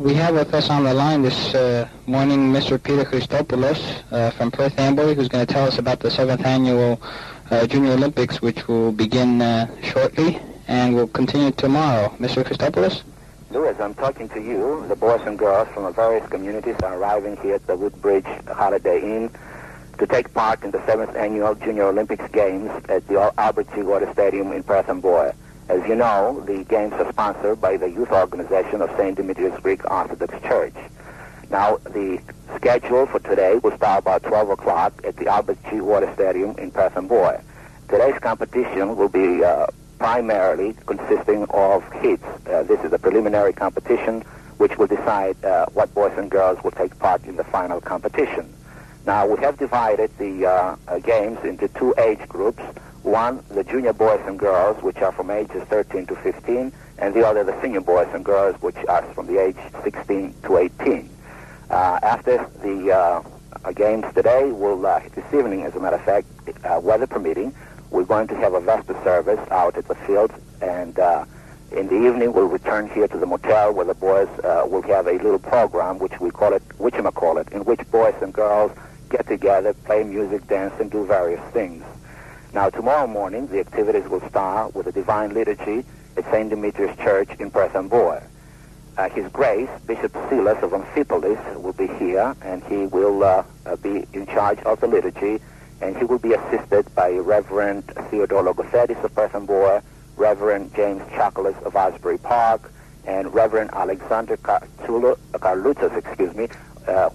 We have with us on the line this morning Mr. Peter Christopoulos from Perth Amboy, who's going to tell us about the 7th Annual Junior Olympics, which will begin shortly and will continue tomorrow. Mr. Christopoulos? Louis, I'm talking to you. The boys and girls from the various communities are arriving here at the Woodbridge Holiday Inn to take part in the 7th Annual Junior Olympics Games at the Albert G. Water Stadium in Perth Amboy. As you know, the games are sponsored by the youth organization of St. Demetrios Greek Orthodox Church. Now, the schedule for today will start about 12 o'clock at the Albert G. Water Stadium in Perth Amboy. Today's competition will be primarily consisting of heats. This is a preliminary competition which will decide what boys and girls will take part in the final competition. Now, we have divided the games into two age groups. One, the junior boys and girls, which are from ages 13 to 15, and the other, the senior boys and girls, which are from the age 16 to 18. After the games today, this evening, as a matter of fact, weather permitting, we're going to have a vesper service out at the field, and in the evening we'll return here to the motel where the boys will have a little program, which we call it, whatchamacallit, in which boys and girls get together, play music, dance, and do various things. Now, tomorrow morning, the activities will start with a divine liturgy at St. Demetrios Church in Perth Amboy. His Grace, Bishop Silas of Amphipolis, will be here, and he will be in charge of the liturgy, and he will be assisted by Reverend Theodore Logothetis of Perth Amboy, Reverend James Chocolas of Asbury Park, and Reverend Alexander Carlutzas,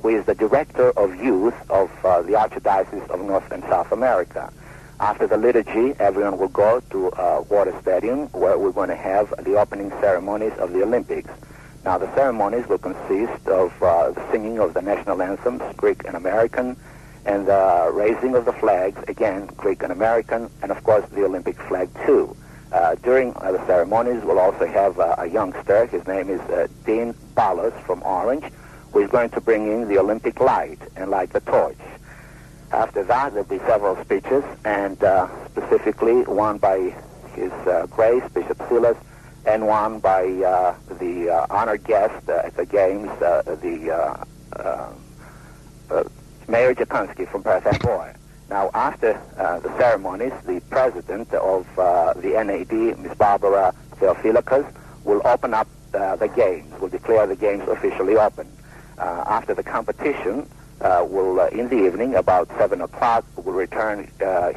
who is the Director of Youth of the Archdiocese of North and South America. After the liturgy, everyone will go to Water Stadium, where we're going to have the opening ceremonies of the Olympics. Now, the ceremonies will consist of the singing of the national anthems, Greek and American, and the raising of the flags, again, Greek and American, and of course the Olympic flag too. During the ceremonies, we'll also have a youngster. His name is Dean Ballas from Orange, who is going to bring in the Olympic light and light the torch. After that, there'll be several speeches, and specifically one by His Grace, Bishop Silas, and one by the honored guest at the games, Mayor Jakunski from Perth Amboy. Now, after the ceremonies, the president of the NAD, Ms. Barbara Theophilakas, will open up the games, will declare the games officially open. After the competition, in the evening, about 7 o'clock, we'll return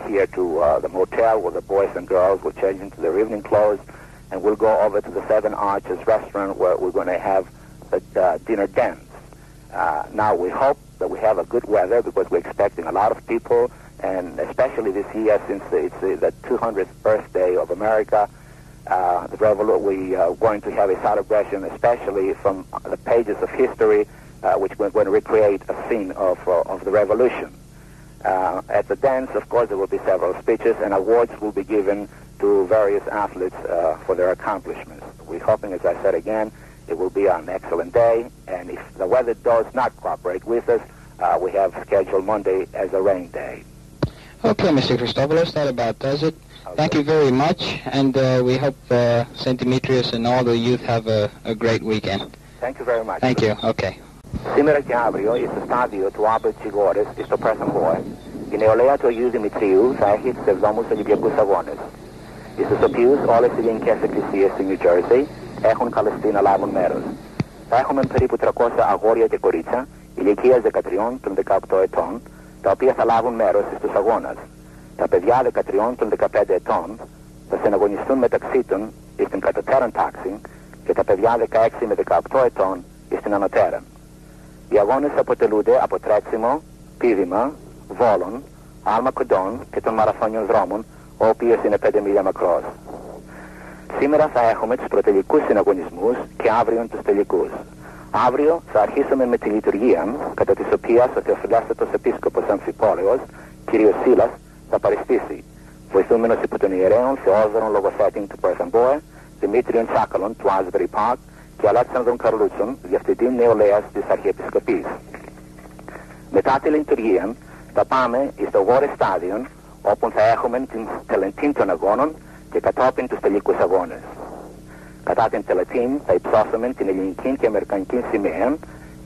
here to the motel where the boys and girls will change into their evening clothes, and we'll go over to the Seven Arches restaurant where we're going to have the dinner dance. Now, we hope that we have a good weather because we're expecting a lot of people, and especially this year since it's the 200th birthday of America, we are going to have a celebration, especially from the pages of history, which we're going to recreate a scene of the revolution. At the dance, of course, there will be several speeches, and awards will be given to various athletes for their accomplishments. We're hoping, as I said again, it will be an excellent day, and if the weather does not cooperate with us, we have scheduled Monday as a rain day. Okay, Mr. Christopoulos, that about does it. Thank you very much, and we hope St. Demetrios and all the youth have a great weekend. Thank you very much. Thank you. Okay. Σήμερα και αύριο στο στάδιο του Albert G. Water στο Perth Amboy, η νεολαία του Αγίου Δημητρίου θα έχει τους 7ους Ολυμπιακούς Αγώνες, στους οποίους όλες οι ελληνικές εκκλησίες του Νιου Τζέρσεϊ έχουν καλεστεί να λάβουν μέρος. Θα έχουμε περίπου 300 αγόρια και κορίτσια ηλικίας 13 των 18 ετών, τα οποία θα λάβουν μέρος στους αγώνες. Τα παιδιά 13 των 15 ετών θα συναγωνιστούν μεταξύ των στην κατωτέραν τάξη και τα παιδιά 16 με 18 ετών στην ανωτέραν. Οι αγώνες αποτελούνται από τρέξιμο, πήδημα, βόλων, άλμα κοντών και των μαραθώνιων δρόμων, ο οποίος είναι 5 μίλια μακρός. Σήμερα θα έχουμε τους προτελικούς συναγωνισμούς και αύριο τους τελικούς. Αύριο θα αρχίσουμε με τη λειτουργία, κατά της οποίας ο Θεοφυλάστατος Επίσκοπος Αμφιπόλεως, κ. Σίλας, θα παριστήσει, βοηθούμενος υπό τον ιερέων Θεόδωρον Λογοθέτην του Perth Amboy, Δημήτριον Τσάκαλον του Asbury Park και Αλέξανδρον Καρλούτσον, διευθυντή νεολαίας της Αρχιεπισκοπής. Μετά τη λειτουργία θα πάμε στο Water Stadium, όπου θα έχουμε την τελετή των αγώνων και κατόπιν τους τελικούς αγώνες. Κατά την τελετή θα υψώσουμε την ελληνική και αμερικανική σημαία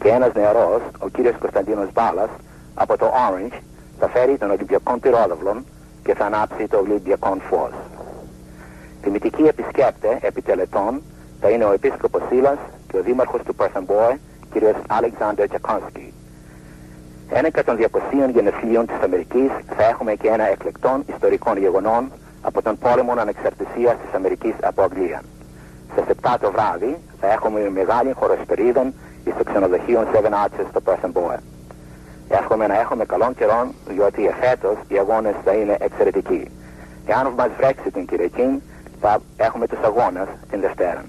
και ένας νεαρός, ο κύριος Κωνσταντίνος Μπάλας, από το Orange, θα φέρει τον Ολυμπιακό πυρόδαυλο και θα ανάψει το Ολυμπιακό φως. Τιμητικοί επισκέπτε επιτελετών θα είναι ο Επίσκοπος Σίλας και ο Δήμαρχος του Perth Amboy, κύριος Αλεξάνδερ Τζακόνσκι. Ένεκα των 200 γενεθλίων της Αμερικής θα έχουμε και ένα εκλεκτών ιστορικών γεγονών από τον πόλεμο ανεξαρτησίας της Αμερικής από Αγγλία. Στις 7 το βράδυ θα έχουμε μεγάλη χοροσπερίδα στο ξενοδοχείο Seven Arches στο Perth Amboy. Εύχομαι να έχουμε καλόν καιρό, διότι εφέτος οι αγώνες θα είναι εξαιρετικοί. Εάν μας βρέξει την Κυριακή, θα έχουμε τους αγώνες την Δευτέρα.